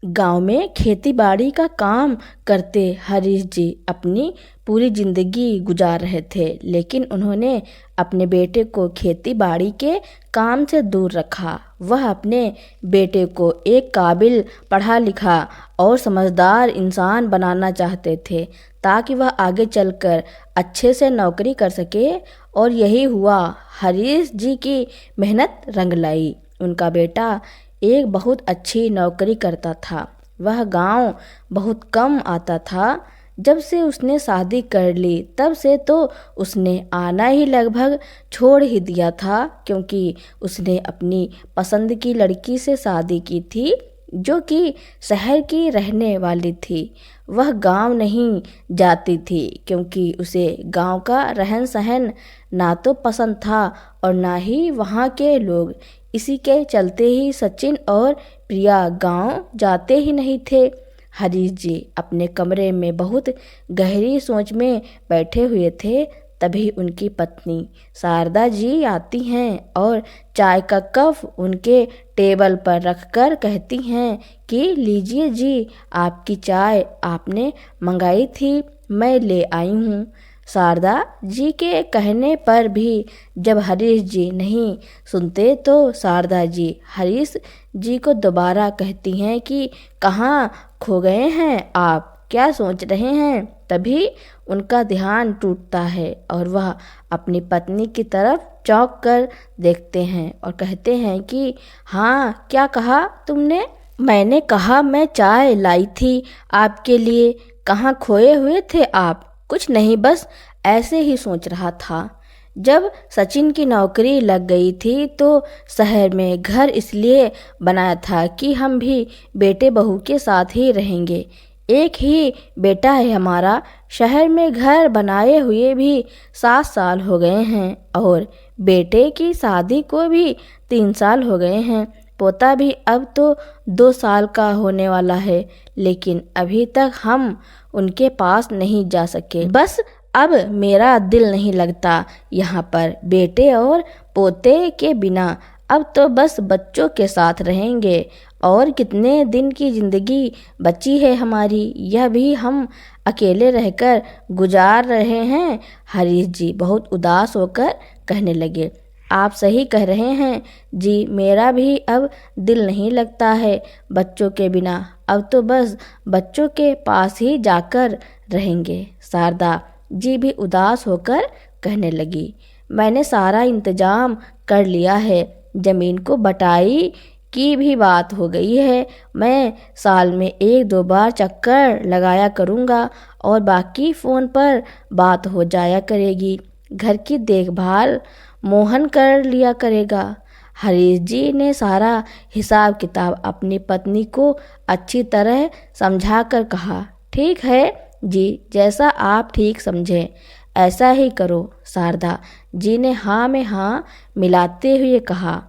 गांव में खेती बाड़ी का काम करते हरीश जी अपनी पूरी जिंदगी गुजार रहे थे, लेकिन उन्होंने अपने बेटे को खेती बाड़ी के काम से दूर रखा। वह अपने बेटे को एक काबिल, पढ़ा लिखा और समझदार इंसान बनाना चाहते थे, ताकि वह आगे चलकर अच्छे से नौकरी कर सके। और यही हुआ। हरीश जी की मेहनत रंग लाई। उनका बेटा एक बहुत अच्छी नौकरी करता था। वह गांव बहुत कम आता था। जब से उसने शादी कर ली तब से तो उसने आना ही लगभग छोड़ ही दिया था, क्योंकि उसने अपनी पसंद की लड़की से शादी की थी, जो कि शहर की रहने वाली थी। वह गांव नहीं जाती थी क्योंकि उसे गांव का रहन सहन ना तो पसंद था और ना ही वहाँ के लोग। इसी के चलते ही सचिन और प्रिया गांव जाते ही नहीं थे। हरीश जी अपने कमरे में बहुत गहरी सोच में बैठे हुए थे। तभी उनकी पत्नी शारदा जी आती हैं और चाय का कप उनके टेबल पर रखकर कहती हैं कि लीजिए जी, आपकी चाय आपने मंगाई थी, मैं ले आई हूँ। शारदा जी के कहने पर भी जब हरीश जी नहीं सुनते तो शारदा जी हरीश जी को दोबारा कहती हैं कि कहाँ खो गए हैं आप, क्या सोच रहे हैं। तभी उनका ध्यान टूटता है और वह अपनी पत्नी की तरफ चौंक कर देखते हैं और कहते हैं कि हाँ, क्या कहा तुमने। मैंने कहा मैं चाय लाई थी आपके लिए। कहाँ खोए हुए थे आप। कुछ नहीं, बस ऐसे ही सोच रहा था। जब सचिन की नौकरी लग गई थी तो शहर में घर इसलिए बनाया था कि हम भी बेटे बहू के साथ ही रहेंगे। एक ही बेटा है हमारा। शहर में घर बनाए हुए भी 7 साल हो गए हैं और बेटे की शादी को भी 3 साल हो गए हैं। पोता भी अब तो 2 साल का होने वाला है, लेकिन अभी तक हम उनके पास नहीं जा सके। बस अब मेरा दिल नहीं लगता यहाँ पर बेटे और पोते के बिना। अब तो बस बच्चों के साथ रहेंगे। और कितने दिन की जिंदगी बची है हमारी, यह भी हम अकेले रहकर गुजार रहे हैं। हरीश जी बहुत उदास होकर कहने लगे, आप सही कह रहे हैं जी, मेरा भी अब दिल नहीं लगता है बच्चों के बिना। अब तो बस बच्चों के पास ही जाकर रहेंगे। शारदा जी भी उदास होकर कहने लगी, मैंने सारा इंतजाम कर लिया है। जमीन को बटाई की भी बात हो गई है। मैं साल में 1-2 बार चक्कर लगाया करूँगा और बाकी फ़ोन पर बात हो जाया करेगी। घर की देखभाल मोहन कर लिया करेगा। हरीश जी ने सारा हिसाब किताब अपनी पत्नी को अच्छी तरह समझा कर कहा, ठीक है जी, जैसा आप ठीक समझें ऐसा ही करो। शारदा जी ने हाँ में हाँ मिलाते हुए कहा,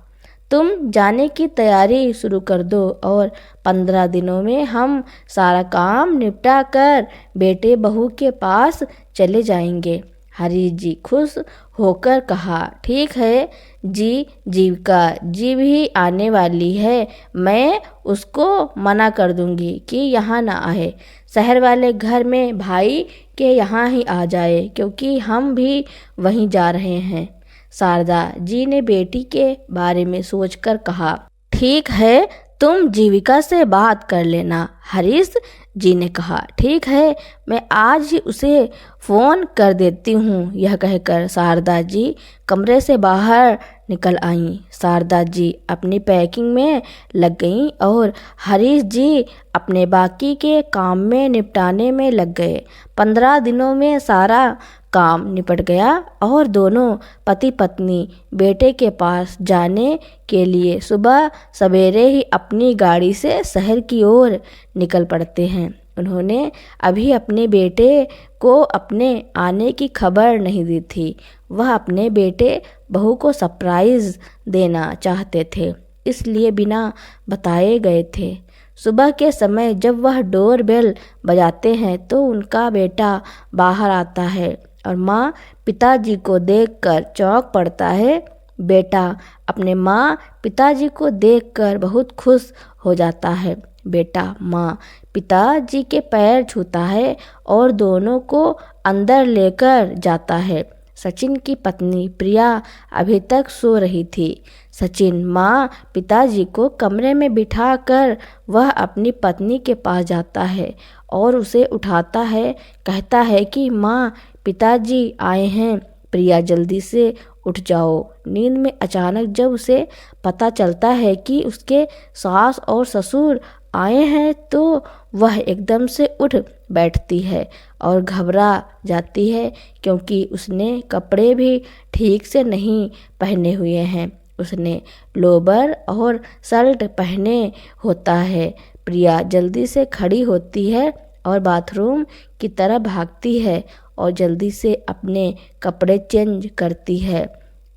तुम जाने की तैयारी शुरू कर दो और 15 दिनों में हम सारा काम निपटा कर बेटे बहू के पास चले जाएंगे। हरीश जी खुश होकर कहा, ठीक है जी, जीविका जी भी आने वाली है। मैं उसको मना कर दूंगी कि यहाँ ना आए। शहर वाले घर में भाई के यहाँ ही आ जाए, क्योंकि हम भी वहीं जा रहे हैं। शारदा जी ने बेटी के बारे में सोचकर कहा, ठीक है, तुम जीविका से बात कर लेना। हरीश जी ने कहा, ठीक है, मैं आज ही उसे फ़ोन कर देती हूँ। यह कहकर शारदा जी कमरे से बाहर निकल आईं। शारदा जी अपनी पैकिंग में लग गईं और हरीश जी अपने बाकी के काम में निपटाने में लग गए। 15 दिनों में सारा काम निपट गया और दोनों पति पत्नी बेटे के पास जाने के लिए सुबह सवेरे ही अपनी गाड़ी से शहर की ओर निकल पड़ते हैं। उन्होंने अभी अपने बेटे को अपने आने की खबर नहीं दी थी। वह अपने बेटे बहू को सरप्राइज़ देना चाहते थे, इसलिए बिना बताए गए थे। सुबह के समय जब वह डोर बेल बजाते हैं तो उनका बेटा बाहर आता है और माँ पिताजी को देखकर चौंक पड़ता है। बेटा अपने माँ पिताजी को देखकर बहुत खुश हो जाता है। बेटा। माँ पिताजी के पैर छूता है और दोनों को अंदर लेकर जाता है। सचिन की पत्नी प्रिया अभी तक सो रही थी। सचिन माँ पिताजी को कमरे में बिठाकर वह अपनी पत्नी के पास जाता है और उसे उठाता है। कहता है कि माँ पिताजी आए हैं, प्रिया जल्दी से उठ जाओ। नींद में अचानक जब उसे पता चलता है कि उसके सास और ससुर आए हैं तो वह एकदम से उठ बैठती है और घबरा जाती है, क्योंकि उसने कपड़े भी ठीक से नहीं पहने हुए हैं। उसने लोबर और शर्ट पहने होता है। प्रिया जल्दी से खड़ी होती है और बाथरूम की तरफ भागती है और जल्दी से अपने कपड़े चेंज करती है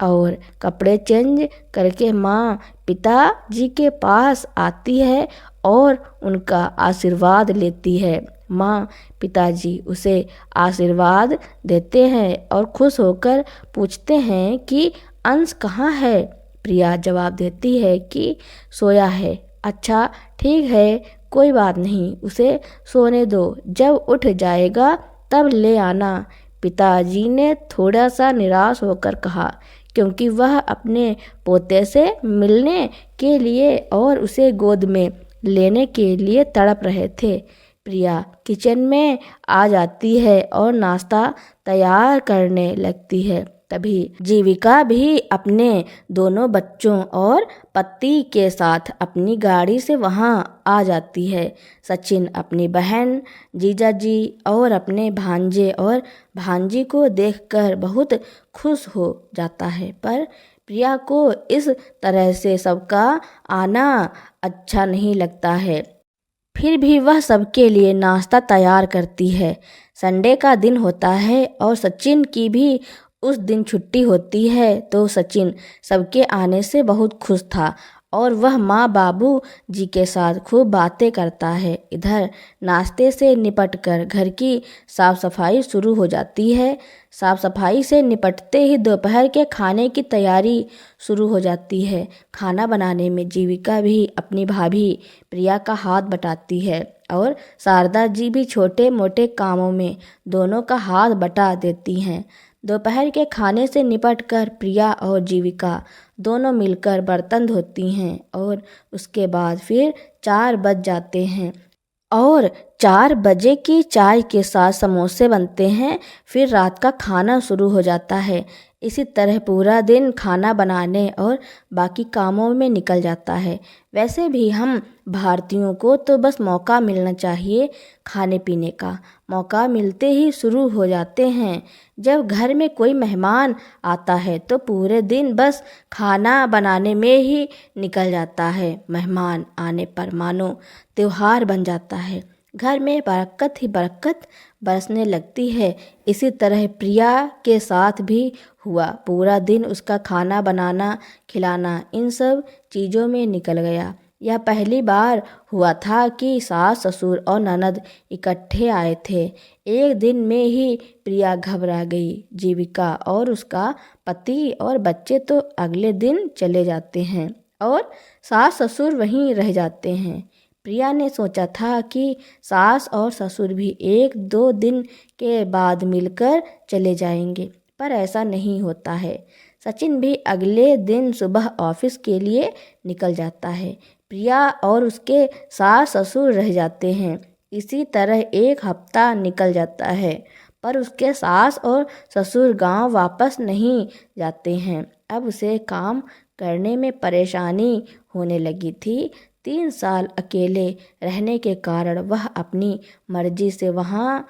और कपड़े चेंज करके माँ पिताजी के पास आती है और उनका आशीर्वाद लेती है। माँ पिताजी उसे आशीर्वाद देते हैं और खुश होकर पूछते हैं कि अंश कहाँ है। प्रिया जवाब देती है कि सोया है। अच्छा ठीक है, कोई बात नहीं, उसे सोने दो, जब उठ जाएगा तब ले आना। पिताजी ने थोड़ा सा निराश होकर कहा, क्योंकि वह अपने पोते से मिलने के लिए और उसे गोद में लेने के लिए तड़प रहे थे। प्रिया किचन में आ जाती है और नाश्ता तैयार करने लगती है। तभी जीविका भी अपने दोनों बच्चों और पति के साथ अपनी गाड़ी से वहां आ जाती है। सचिन अपनी बहन, जीजाजी और अपने भांजे और भांजी को देखकर बहुत खुश हो जाता है, पर प्रिया को इस तरह से सबका आना अच्छा नहीं लगता है। फिर भी वह सबके लिए नाश्ता तैयार करती है। संडे का दिन होता है और सचिन की भी उस दिन छुट्टी होती है, तो सचिन सबके आने से बहुत खुश था और वह माँ बाबू जी के साथ खूब बातें करता है। इधर नाश्ते से निपटकर घर की साफ सफाई शुरू हो जाती है। साफ सफाई से निपटते ही दोपहर के खाने की तैयारी शुरू हो जाती है। खाना बनाने में जीविका भी अपनी भाभी प्रिया का हाथ बटाती है और शारदा जी भी छोटे मोटे कामों में दोनों का हाथ बटा देती हैं। दोपहर के खाने से निपटकर प्रिया और जीविका दोनों मिलकर बर्तन धोती हैं और उसके बाद फिर 4 बज जाते हैं और 4 बजे की चाय के साथ समोसे बनते हैं। फिर रात का खाना शुरू हो जाता है। इसी तरह पूरा दिन खाना बनाने और बाकी कामों में निकल जाता है। वैसे भी हम भारतीयों को तो बस मौका मिलना चाहिए खाने पीने का। मौका मिलते ही शुरू हो जाते हैं। जब घर में कोई मेहमान आता है तो पूरे दिन बस खाना बनाने में ही निकल जाता है। मेहमान आने पर मानो त्योहार बन जाता है। घर में बरकत ही बरकत बरसने लगती है। इसी तरह प्रिया के साथ भी हुआ। पूरा दिन उसका खाना बनाना, खिलाना, इन सब चीज़ों में निकल गया। यह पहली बार हुआ था कि सास ससुर और ननद इकट्ठे आए थे। एक दिन में ही प्रिया घबरा गई। जीविका और उसका पति और बच्चे तो अगले दिन चले जाते हैं और सास ससुर वहीं रह जाते हैं। प्रिया ने सोचा था कि सास और ससुर भी 1-2 दिन के बाद मिलकर चले जाएंगे, पर ऐसा नहीं होता है। सचिन भी अगले दिन सुबह ऑफिस के लिए निकल जाता है। प्रिया और उसके सास ससुर रह जाते हैं। इसी तरह 1 हफ्ता निकल जाता है, पर उसके सास और ससुर गांव वापस नहीं जाते हैं। अब उसे काम करने में परेशानी होने लगी थी। 3 साल अकेले रहने के कारण वह अपनी मर्जी से वहाँ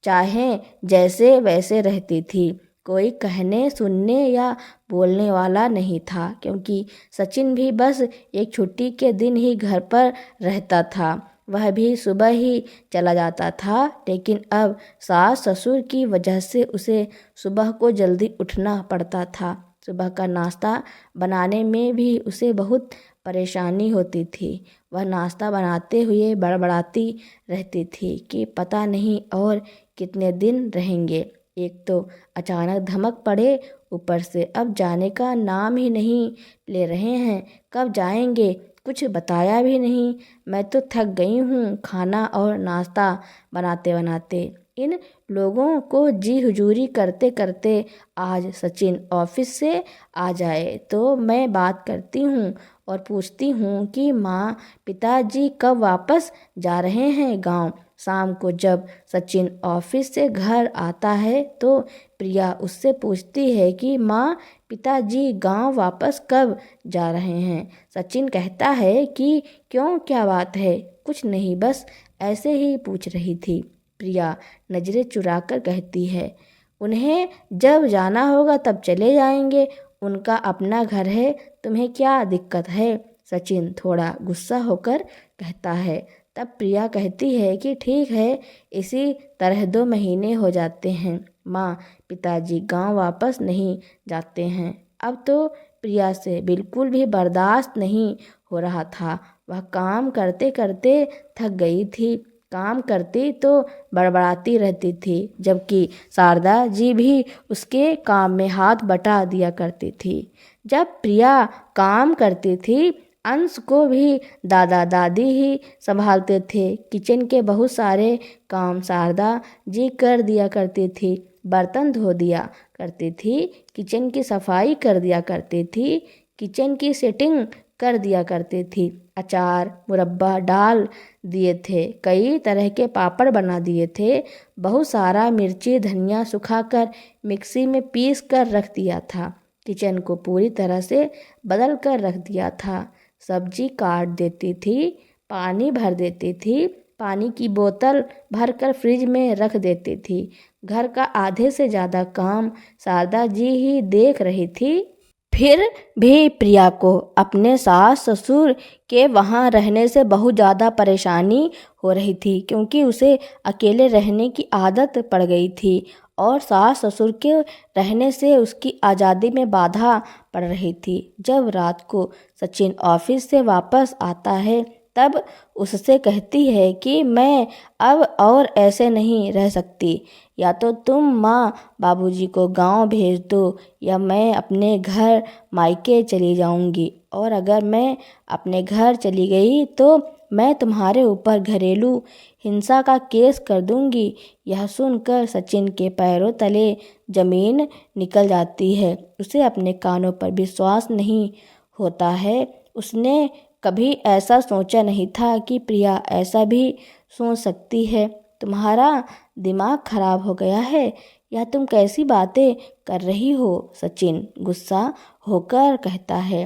चाहे जैसे वैसे रहती थी। कोई कहने सुनने या बोलने वाला नहीं था, क्योंकि सचिन भी बस एक छुट्टी के दिन ही घर पर रहता था। वह भी सुबह ही चला जाता था, लेकिन अब सास ससुर की वजह से उसे सुबह को जल्दी उठना पड़ता था। सुबह का नाश्ता बनाने में भी उसे बहुत परेशानी होती थी। वह नाश्ता बनाते हुए बड़बड़ाती रहती थी कि पता नहीं और कितने दिन रहेंगे। एक तो अचानक धमक पड़े, ऊपर से अब जाने का नाम ही नहीं ले रहे हैं। कब जाएंगे, कुछ बताया भी नहीं। मैं तो थक गई हूँ खाना और नाश्ता बनाते बनाते। इन लोगों को जी हुजूरी करते करते आज सचिन ऑफिस से आ जाए तो मैं बात करती हूँ और पूछती हूँ कि माँ पिताजी कब वापस जा रहे हैं गांव। शाम को जब सचिन ऑफिस से घर आता है तो प्रिया उससे पूछती है कि माँ पिताजी गांव वापस कब जा रहे हैं। सचिन कहता है कि क्यों, क्या बात है? कुछ नहीं, बस ऐसे ही पूछ रही थी। प्रिया नजरें चुराकर कहती है, उन्हें जब जाना होगा तब चले जाएंगे, उनका अपना घर है, तुम्हें क्या दिक्कत है? सचिन थोड़ा गुस्सा होकर कहता है। तब प्रिया कहती है कि ठीक है, इसी तरह 2 महीने हो जाते हैं माँ, पिताजी गांव वापस नहीं जाते हैं। अब तो प्रिया से बिल्कुल भी बर्दाश्त नहीं हो रहा था। वह काम करते करते थक गई थी। काम करती तो बड़बड़ाती रहती थी, जबकि शारदा जी भी उसके काम में हाथ बटा दिया करती थी। जब प्रिया काम करती थी, अंश को भी दादा दादी ही संभालते थे। किचन के बहुत सारे काम शारदा जी कर दिया करती थी। बर्तन धो दिया करती थी, किचन की सफाई कर दिया करती थी, किचन की सेटिंग कर दिया करती थी। अचार मुरब्बा डाल दिए थे, कई तरह के पापड़ बना दिए थे, बहुत सारा मिर्ची धनिया सुखाकर मिक्सी में पीस कर रख दिया था। किचन को पूरी तरह से बदल कर रख दिया था। सब्जी काट देती थी, पानी भर देती थी, पानी की बोतल भरकर फ्रिज में रख देती थी। घर का आधे से ज़्यादा काम शारदा जी ही देख रही थी। फिर भी प्रिया को अपने सास ससुर के वहाँ रहने से बहुत ज़्यादा परेशानी हो रही थी, क्योंकि उसे अकेले रहने की आदत पड़ गई थी और सास ससुर के रहने से उसकी आज़ादी में बाधा पड़ रही थी। जब रात को सचिन ऑफिस से वापस आता है तब उससे कहती है कि मैं अब और ऐसे नहीं रह सकती, या तो तुम माँ बाबूजी को गांव भेज दो या मैं अपने घर मायके चली जाऊंगी, और अगर मैं अपने घर चली गई तो मैं तुम्हारे ऊपर घरेलू हिंसा का केस कर दूंगी। यह सुनकर सचिन के पैरों तले जमीन निकल जाती है। उसे अपने कानों पर विश्वास नहीं होता है। उसने कभी ऐसा सोचा नहीं था कि प्रिया ऐसा भी सोच सकती है। तुम्हारा दिमाग खराब हो गया है, या तुम कैसी बातें कर रही हो? सचिन गुस्सा होकर कहता है,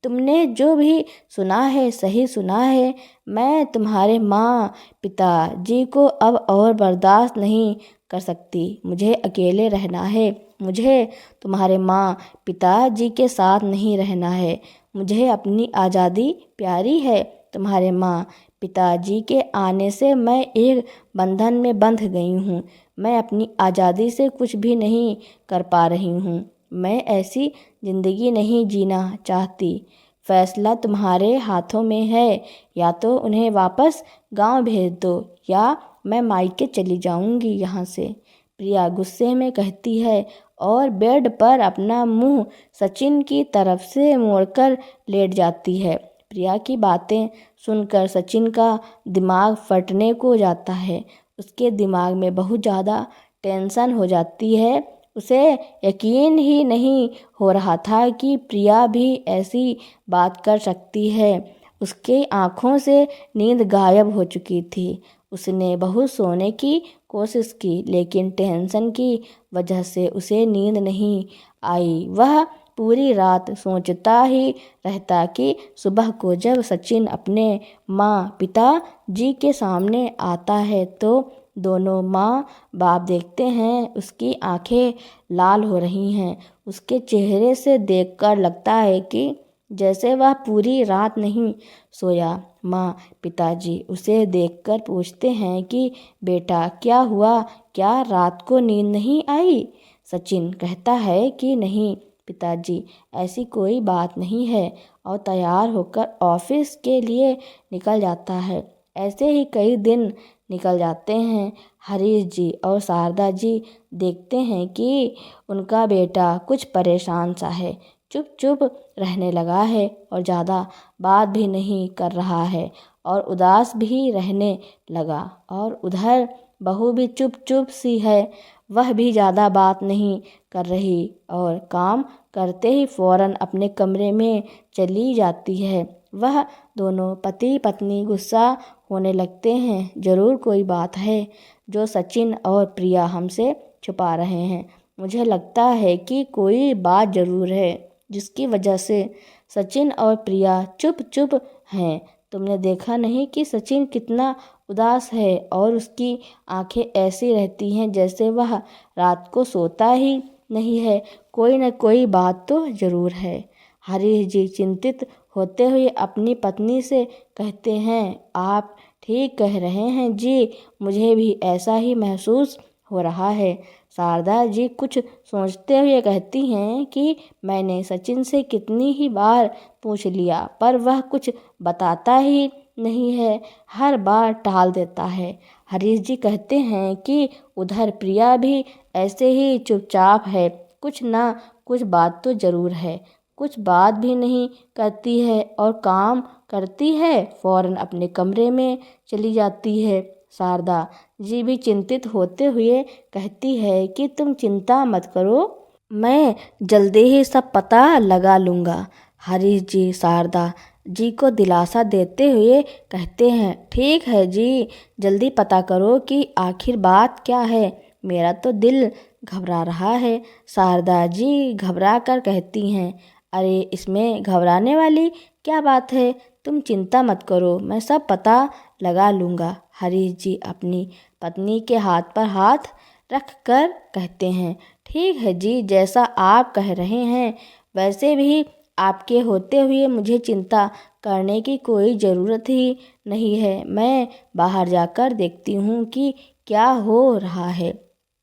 तुमने जो भी सुना है सही सुना है। मैं तुम्हारे माँ पिताजी को अब और बर्दाश्त नहीं कर सकती। मुझे अकेले रहना है। मुझे तुम्हारे माँ पिताजी के साथ नहीं रहना है। मुझे अपनी आज़ादी प्यारी है। तुम्हारे माँ पिताजी के आने से मैं एक बंधन में बंध गई हूँ। मैं अपनी आज़ादी से कुछ भी नहीं कर पा रही हूँ। मैं ऐसी ज़िंदगी नहीं जीना चाहती। फैसला तुम्हारे हाथों में है, या तो उन्हें वापस गांव भेज दो या मैं मायके चली जाऊंगी यहाँ से। प्रिया गुस्से में कहती है और बेड पर अपना मुंह सचिन की तरफ से मोड़कर लेट जाती है। प्रिया की बातें सुनकर सचिन का दिमाग फटने को जाता है। उसके दिमाग में बहुत ज़्यादा टेंशन हो जाती है। उसे यकीन ही नहीं हो रहा था कि प्रिया भी ऐसी बात कर सकती है। उसके आँखों से नींद गायब हो चुकी थी। उसने बहुत सोने की कोशिश की, लेकिन टेंशन की वजह से उसे नींद नहीं आई। वह पूरी रात सोचता ही रहता कि सुबह को जब सचिन अपने माँ पिता जी के सामने आता है तो दोनों माँ बाप देखते हैं उसकी आंखें लाल हो रही हैं। उसके चेहरे से देखकर लगता है कि जैसे वह पूरी रात नहीं सोया। माँ पिताजी उसे देखकर पूछते हैं कि बेटा क्या हुआ, क्या रात को नींद नहीं आई? सचिन कहता है कि नहीं पिताजी, ऐसी कोई बात नहीं है, और तैयार होकर ऑफिस के लिए निकल जाता है। ऐसे ही कई दिन निकल जाते हैं। हरीश जी और शारदा जी देखते हैं कि उनका बेटा कुछ परेशान सा है, चुप चुप रहने लगा है और ज़्यादा बात भी नहीं कर रहा है और उदास भी रहने लगा। और उधर बहू भी चुप चुप सी है, वह भी ज़्यादा बात नहीं कर रही और काम करते ही फौरन अपने कमरे में चली जाती है। वह दोनों पति पत्नी गुस्सा होने लगते हैं। ज़रूर कोई बात है जो सचिन और प्रिया हमसे छुपा रहे हैं। मुझे लगता है कि कोई बात ज़रूर है जिसकी वजह से सचिन और प्रिया चुप चुप हैं। तुमने देखा नहीं कि सचिन कितना उदास है और उसकी आंखें ऐसी रहती हैं जैसे वह रात को सोता ही नहीं है। कोई न कोई बात तो ज़रूर है। हरीश जी चिंतित होते हुए अपनी पत्नी से कहते हैं, आप ठीक कह रहे हैं जी, मुझे भी ऐसा ही महसूस हो रहा है। शारदा जी कुछ सोचते हुए कहती हैं कि मैंने सचिन से कितनी ही बार पूछ लिया पर वह कुछ बताता ही नहीं है, हर बार टाल देता है। हरीश जी कहते हैं कि उधर प्रिया भी ऐसे ही चुपचाप है, कुछ ना कुछ बात तो ज़रूर है। कुछ बात भी नहीं करती है और काम करती है फौरन अपने कमरे में चली जाती है। शारदा जी भी चिंतित होते हुए कहती है कि तुम चिंता मत करो, मैं जल्दी ही सब पता लगा लूँगा। हरीश जी शारदा जी को दिलासा देते हुए कहते हैं, ठीक है जी, जल्दी पता करो कि आखिर बात क्या है, मेरा तो दिल घबरा रहा है। शारदा जी घबरा कर कहती हैं, अरे इसमें घबराने वाली क्या बात है, तुम चिंता मत करो, मैं सब पता लगा लूँगा। हरीश जी अपनी पत्नी के हाथ पर हाथ रख कर कहते हैं, ठीक है जी, जैसा आप कह रहे हैं वैसे भी आपके होते हुए मुझे चिंता करने की कोई ज़रूरत ही नहीं है। मैं बाहर जाकर देखती हूँ कि क्या हो रहा है।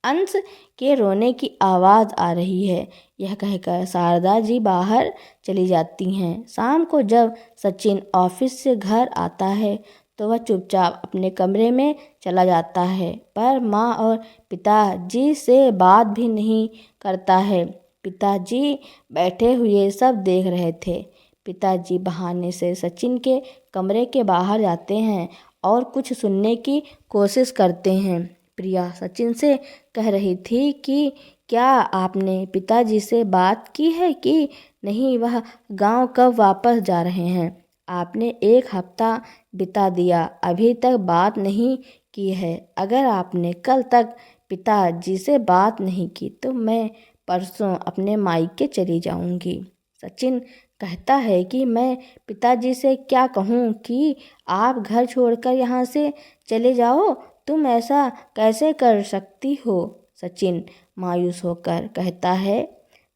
अंश के रोने की आवाज़ आ रही है। यह कहकर शारदा जी बाहर चली जाती हैं। शाम को जब सचिन ऑफिस से घर आता है तो वह चुपचाप अपने कमरे में चला जाता है, पर माँ और पिताजी से बात भी नहीं करता है। पिताजी बैठे हुए सब देख रहे थे। पिताजी बहाने से सचिन के कमरे के बाहर जाते हैं और कुछ सुनने की कोशिश करते हैं। प्रिया सचिन से कह रही थी कि क्या आपने पिताजी से बात की है कि नहीं, वह गांव कब वापस जा रहे हैं? आपने 1 हफ्ता बिता दिया, अभी तक बात नहीं की है। अगर आपने कल तक पिताजी से बात नहीं की तो मैं परसों अपने मायके चली जाऊंगी। सचिन कहता है कि मैं पिताजी से क्या कहूँ कि आप घर छोड़कर यहाँ से चले जाओ, तुम ऐसा कैसे कर सकती हो? सचिन मायूस होकर कहता है।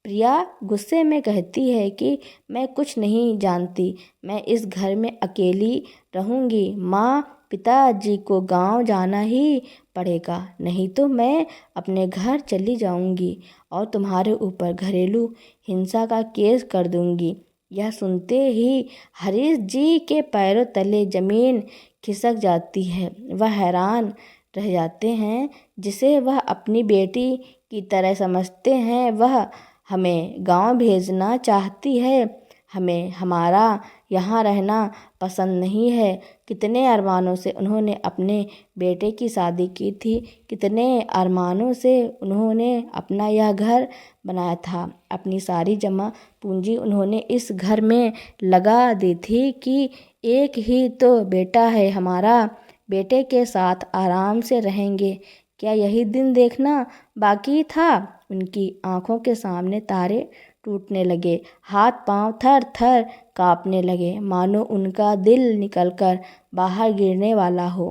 प्रिया गुस्से में कहती है कि मैं कुछ नहीं जानती, मैं इस घर में अकेली रहूँगी। माँ पिताजी को गांव जाना ही पड़ेगा, नहीं तो मैं अपने घर चली जाऊंगी और तुम्हारे ऊपर घरेलू हिंसा का केस कर दूंगी। यह सुनते ही हरीश जी के पैरों तले जमीन खिसक जाती है। वह हैरान रह जाते हैं, जिसे वह अपनी बेटी की तरह समझते हैं, वह हमें गांव भेजना चाहती है, हमें हमारा यहाँ रहना पसंद नहीं है। कितने अरमानों से उन्होंने अपने बेटे की शादी की थी, कितने अरमानों से उन्होंने अपना यह घर बनाया था। अपनी सारी जमा पूंजी उन्होंने इस घर में लगा दी थी कि एक ही तो बेटा है हमारा, बेटे के साथ आराम से रहेंगे। क्या यही दिन देखना बाकी था? उनकी आंखों के सामने तारे टूटने लगे, हाथ पांव थर थर कांपने लगे, मानो उनका दिल निकलकर बाहर गिरने वाला हो।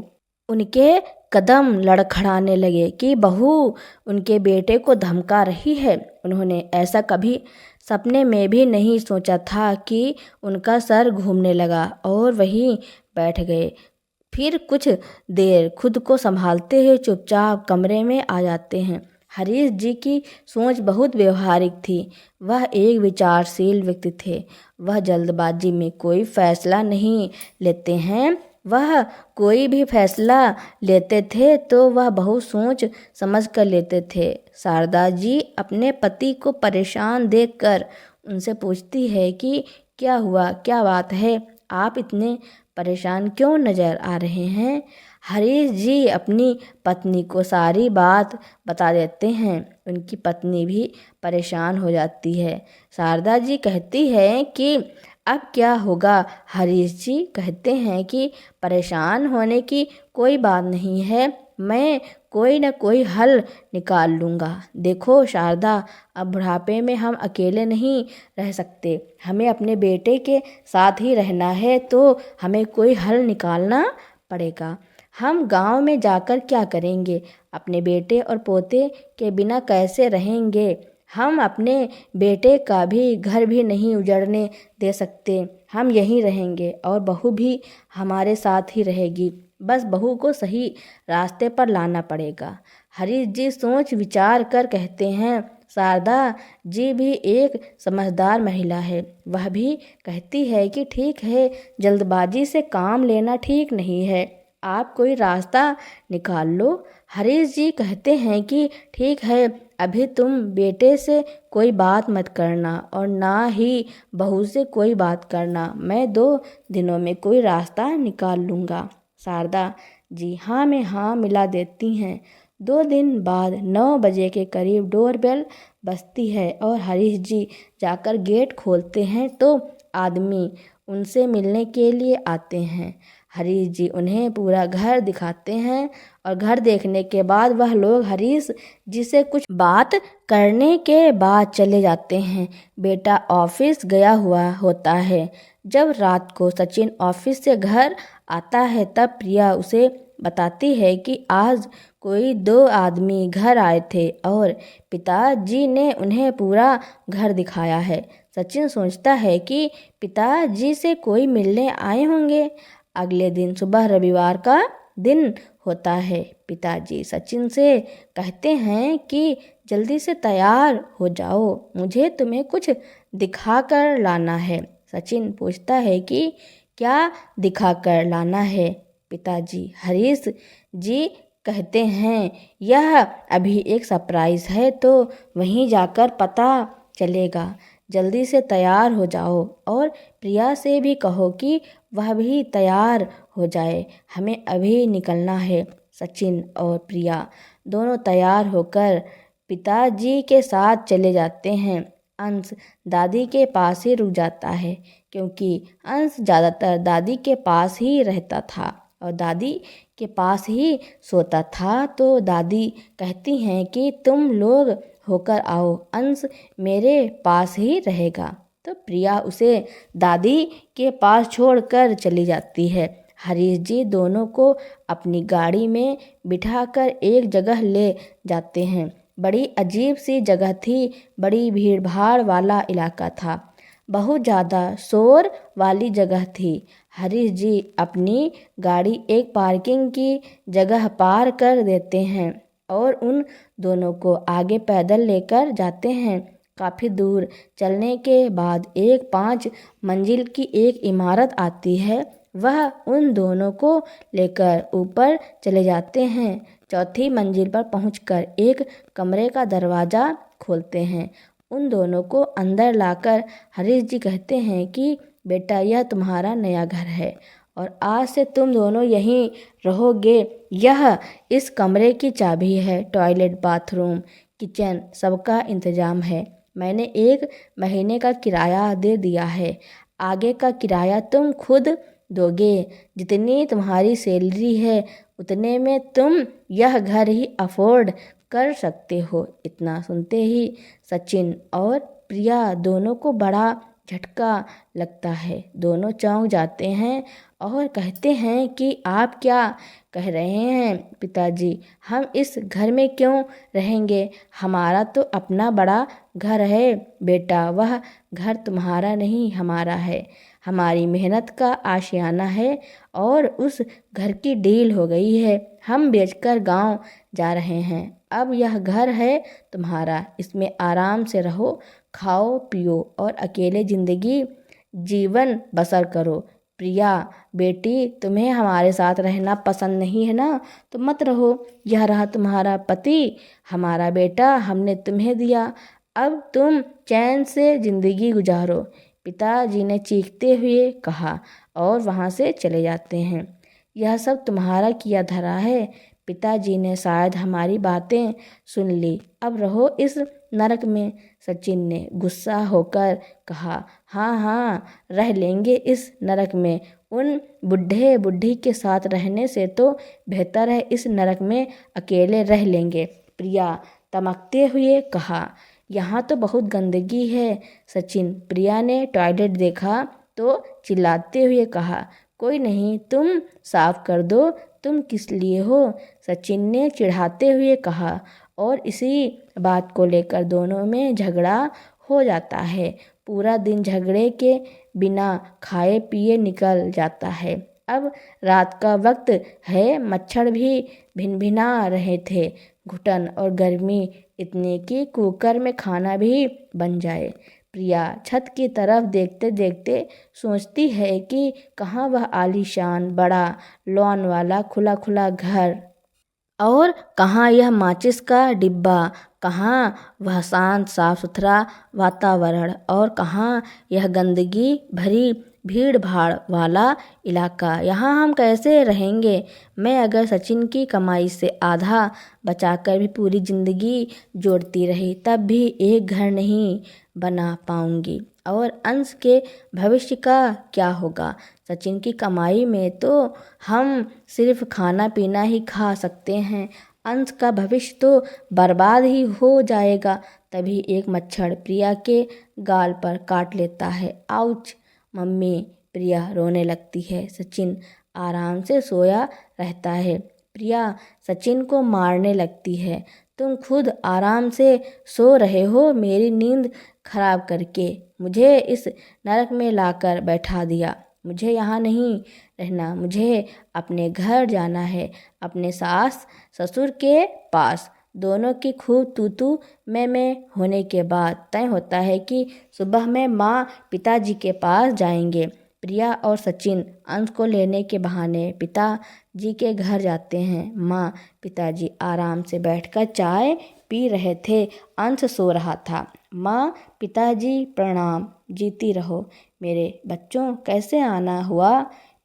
उनके कदम लड़खड़ाने लगे कि बहू उनके बेटे को धमका रही है। उन्होंने ऐसा कभी सपने में भी नहीं सोचा था कि उनका सर घूमने लगा और वहीं बैठ गए। फिर कुछ देर खुद को संभालते हुए चुपचाप कमरे में आ जाते हैं। हरीश जी की सोच बहुत व्यवहारिक थी। वह एक विचारशील व्यक्ति थे। वह जल्दबाजी में कोई फैसला नहीं लेते हैं। वह कोई भी फैसला लेते थे तो वह बहुत सोच समझ कर लेते थे। शारदा जी अपने पति को परेशान देखकर उनसे पूछती है कि क्या हुआ, क्या बात है, आप इतने परेशान क्यों नज़र आ रहे हैं। हरीश जी अपनी पत्नी को सारी बात बता देते हैं। उनकी पत्नी भी परेशान हो जाती है। शारदा जी कहती है कि अब क्या होगा। हरीश जी कहते हैं कि परेशान होने की कोई बात नहीं है, मैं कोई ना कोई हल निकाल लूँगा। देखो शारदा, अब बुढ़ापे में हम अकेले नहीं रह सकते, हमें अपने बेटे के साथ ही रहना है, तो हमें कोई हल निकालना पड़ेगा। हम गांव में जाकर क्या करेंगे, अपने बेटे और पोते के बिना कैसे रहेंगे। हम अपने बेटे का भी घर भी नहीं उजड़ने दे सकते, हम यहीं रहेंगे और बहू भी हमारे साथ ही रहेगी। बस बहू को सही रास्ते पर लाना पड़ेगा। हरीश जी सोच विचार कर कहते हैं। शारदा जी भी एक समझदार महिला है, वह भी कहती है कि ठीक है, जल्दबाजी से काम लेना ठीक नहीं है, आप कोई रास्ता निकाल लो। हरीश जी कहते हैं कि ठीक है, अभी तुम बेटे से कोई बात मत करना और ना ही बहू से कोई बात करना, मैं 2 दिनों में कोई रास्ता निकाल लूँगा। शारदा जी हाँ में हाँ मिला देती हैं। 2 दिन बाद 9 बजे के करीब डोरबेल बजती है और हरीश जी जाकर गेट खोलते हैं तो आदमी उनसे मिलने के लिए आते हैं। हरीश जी उन्हें पूरा घर दिखाते हैं और घर देखने के बाद वह लोग हरीश जी से कुछ बात करने के बाद चले जाते हैं। बेटा ऑफिस गया हुआ होता है। जब रात को सचिन ऑफिस से घर आता है तब प्रिया उसे बताती है कि आज कोई 2 आदमी घर आए थे और पिताजी ने उन्हें पूरा घर दिखाया है। सचिन सोचता है कि पिताजी से कोई मिलने आए होंगे। अगले दिन सुबह रविवार का दिन होता है। पिताजी सचिन से कहते हैं कि जल्दी से तैयार हो जाओ, मुझे तुम्हें कुछ दिखा कर लाना है। सचिन पूछता है कि क्या दिखा कर लाना है पिताजी। हरीश जी कहते हैं यह अभी एक सरप्राइज है, तो वहीं जाकर पता चलेगा, जल्दी से तैयार हो जाओ और प्रिया से भी कहो कि वह भी तैयार हो जाए, हमें अभी निकलना है। सचिन और प्रिया दोनों तैयार होकर पिताजी के साथ चले जाते हैं। अंश दादी के पास ही रुक जाता है क्योंकि अंश ज़्यादातर दादी के पास ही रहता था और दादी के पास ही सोता था। तो दादी कहती हैं कि तुम लोग होकर आओ, अंश मेरे पास ही रहेगा। तो प्रिया उसे दादी के पास छोड़कर चली जाती है। हरीश जी दोनों को अपनी गाड़ी में बिठाकर एक जगह ले जाते हैं। बड़ी अजीब सी जगह थी, बड़ी भीड़ भाड़ वाला इलाका था, बहुत ज़्यादा शोर वाली जगह थी। हरीश जी अपनी गाड़ी एक पार्किंग की जगह पार कर देते हैं और उन दोनों को आगे पैदल लेकर जाते हैं। काफ़ी दूर चलने के बाद एक 5 मंजिल की एक इमारत आती है, वह उन दोनों को लेकर ऊपर चले जाते हैं। चौथी मंजिल पर पहुंचकर एक कमरे का दरवाज़ा खोलते हैं। उन दोनों को अंदर लाकर हरीश जी कहते हैं कि बेटा यह तुम्हारा नया घर है और आज से तुम दोनों यहीं रहोगे। यह इस कमरे की चाबी है, टॉयलेट, बाथरूम, किचन सबका इंतज़ाम है। मैंने 1 महीने का किराया दे दिया है, आगे का किराया तुम खुद दोगे। जितनी तुम्हारी सैलरी है उतने में तुम यह घर ही अफोर्ड कर सकते हो। इतना सुनते ही सचिन और प्रिया दोनों को बड़ा झटका लगता है। दोनों चौंक जाते हैं और कहते हैं कि आप क्या कह रहे हैं पिताजी, हम इस घर में क्यों रहेंगे, हमारा तो अपना बड़ा घर है। बेटा वह घर तुम्हारा नहीं हमारा है, हमारी मेहनत का आशियाना है और उस घर की डील हो गई है, हम बेचकर गांव जा रहे हैं। अब यह घर है तुम्हारा, इसमें आराम से रहो, खाओ पियो और अकेले ज़िंदगी जीवन बसर करो। प्रिया बेटी तुम्हें हमारे साथ रहना पसंद नहीं है ना, तो मत रहो। यह रहा तुम्हारा पति, हमारा बेटा, हमने तुम्हें दिया, अब तुम चैन से जिंदगी गुजारो, पिताजी ने चीखते हुए कहा और वहाँ से चले जाते हैं। यह सब तुम्हारा किया धरा है। पिताजी ने शायद हमारी बातें सुन ली। अब रहो इस नरक में, सचिन ने गुस्सा होकर कहा। हाँ हाँ, रह लेंगे इस नरक में। उन बुढ़े बुढ़ी के साथ रहने से तो बेहतर है इस नरक में अकेले रह लेंगे, प्रिया तमकते हुए कहा। यहाँ तो बहुत गंदगी है सचिन। प्रिया ने टॉयलेट देखा तो चिल्लाते हुए कहा। कोई नहीं, तुम साफ कर दो। तुम किस लिए हो, सचिन ने चिढ़ाते हुए कहा। और इसी बात को लेकर दोनों में झगड़ा हो जाता है। पूरा दिन झगड़े के बिना खाए पिए निकल जाता है। अब रात का वक्त है, मच्छर भी भिनभिना रहे थे। घुटन और गर्मी इतनी कि कुकर में खाना भी बन जाए। प्रिया छत की तरफ देखते देखते सोचती है कि कहाँ वह आलीशान बड़ा लॉन वाला खुला खुला घर, और कहाँ यह माचिस का डिब्बा, कहाँ वह शांत साफ सुथरा वातावरण, और कहाँ यह गंदगी भरी भीड़ भाड़ वाला इलाका। यहाँ हम कैसे रहेंगे। मैं अगर सचिन की कमाई से आधा बचाकर भी पूरी जिंदगी जोड़ती रही तब भी एक घर नहीं बना पाऊंगी। और अंश के भविष्य का क्या होगा। सचिन की कमाई में तो हम सिर्फ खाना पीना ही खा सकते हैं। अंश का भविष्य तो बर्बाद ही हो जाएगा। तभी एक मच्छर प्रिया के गाल पर काट लेता है। आउच मम्मी, प्रिया रोने लगती है। सचिन आराम से सोया रहता है। प्रिया सचिन को मारने लगती है। तुम खुद आराम से सो रहे हो, मेरी नींद खराब करके मुझे इस नरक में लाकर बैठा दिया। मुझे यहाँ नहीं रहना, मुझे अपने घर जाना है, अपने सास ससुर के पास। दोनों की खूब तू तू मैं होने के बाद तय होता है कि सुबह में माँ पिताजी के पास जाएंगे। प्रिया और सचिन अंश को लेने के बहाने पिताजी के घर जाते हैं। माँ पिताजी आराम से बैठकर चाय पी रहे थे। अंश सो रहा था। माँ पिताजी प्रणाम, जीती रहो। मेरे बच्चों, कैसे आना हुआ,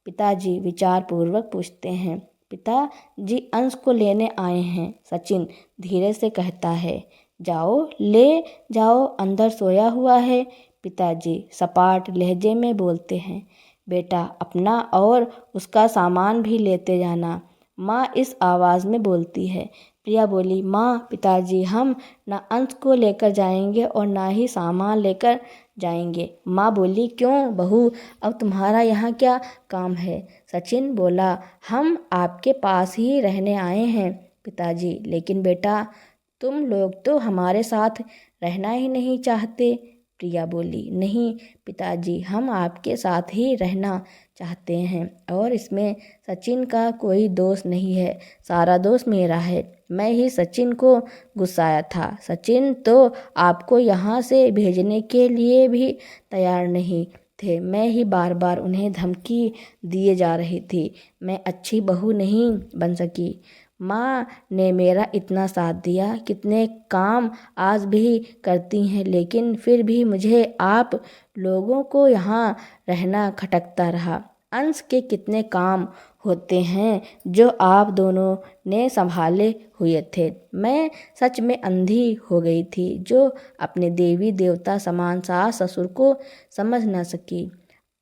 पिताजी विचारपूर्वक पूछते हैं। पिताजी अंश को लेने आए हैं, सचिन धीरे से कहता है। जाओ ले जाओ, अंदर सोया हुआ है, पिताजी सपाट लहजे में बोलते हैं। बेटा अपना और उसका सामान भी लेते जाना, माँ इस आवाज़ में बोलती है। प्रिया बोली, माँ पिताजी हम ना अंश को लेकर जाएंगे और ना ही सामान लेकर जाएंगे। माँ बोली, क्यों बहू, अब तुम्हारा यहाँ क्या काम है। सचिन बोला, हम आपके पास ही रहने आए हैं पिताजी। लेकिन बेटा तुम लोग तो हमारे साथ रहना ही नहीं चाहते। प्रिया बोली, नहीं पिताजी, हम आपके साथ ही रहना चाहते हैं और इसमें सचिन का कोई दोष नहीं है, सारा दोष मेरा है। मैं ही सचिन को गुस्साया था। सचिन तो आपको यहाँ से भेजने के लिए भी तैयार नहीं थे। मैं ही बार बार उन्हें धमकी दिए जा रही थी। मैं अच्छी बहू नहीं बन सकी। माँ ने मेरा इतना साथ दिया, कितने काम आज भी करती हैं, लेकिन फिर भी मुझे आप लोगों को यहाँ रहना खटकता रहा। अंश के कितने काम होते हैं जो आप दोनों ने संभाले हुए थे। मैं सच में अंधी हो गई थी जो अपने देवी देवता समान सास ससुर को समझ न सकी।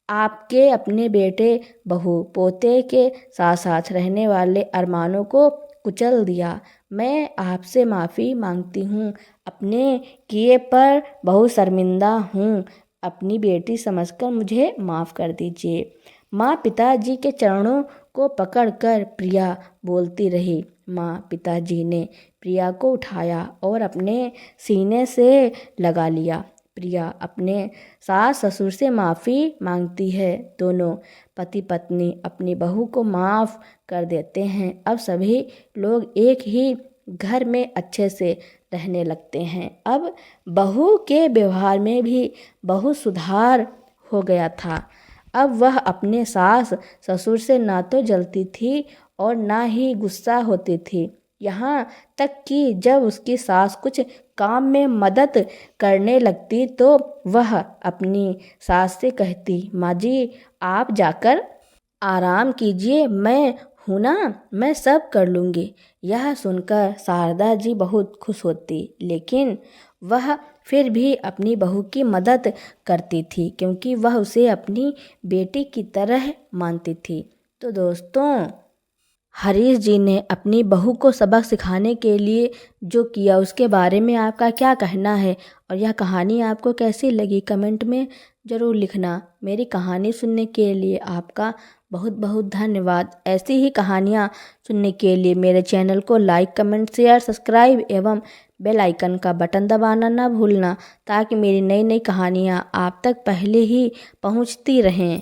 आपके अपने बेटे बहू पोते के साथ साथ रहने वाले अरमानों को कुचल दिया। मैं आपसे माफ़ी मांगती हूँ, अपने किए पर बहुत शर्मिंदा हूँ। अपनी बेटी समझकर मुझे माफ़ कर दीजिए। माँ पिताजी के चरणों को पकड़कर प्रिया बोलती रही। माँ पिताजी ने प्रिया को उठाया और अपने सीने से लगा लिया। प्रिया अपने सास ससुर से माफ़ी मांगती है। दोनों पति पत्नी अपनी बहू को माफ़ कर देते हैं। अब सभी लोग एक ही घर में अच्छे से रहने लगते हैं। अब बहू के व्यवहार में भी बहुत सुधार हो गया था। अब वह अपने सास ससुर से ना तो जलती थी और ना ही गुस्सा होती थी। यहाँ तक कि जब उसकी सास कुछ काम में मदद करने लगती तो वह अपनी सास से कहती, माँ जी आप जाकर आराम कीजिए, मैं हूँ ना, मैं सब कर लूँगी। यह सुनकर शारदा जी बहुत खुश होती, लेकिन वह फिर भी अपनी बहू की मदद करती थी क्योंकि वह उसे अपनी बेटी की तरह मानती थी। तो दोस्तों, हरीश जी ने अपनी बहू को सबक सिखाने के लिए जो किया उसके बारे में आपका क्या कहना है, और यह कहानी आपको कैसी लगी कमेंट में ज़रूर लिखना। मेरी कहानी सुनने के लिए आपका बहुत बहुत धन्यवाद। ऐसी ही कहानियाँ सुनने के लिए मेरे चैनल को लाइक, कमेंट, शेयर, सब्सक्राइब एवं बेल आइकन का बटन दबाना ना भूलना, ताकि मेरी नई नई कहानियाँ आप तक पहले ही पहुँचती रहें।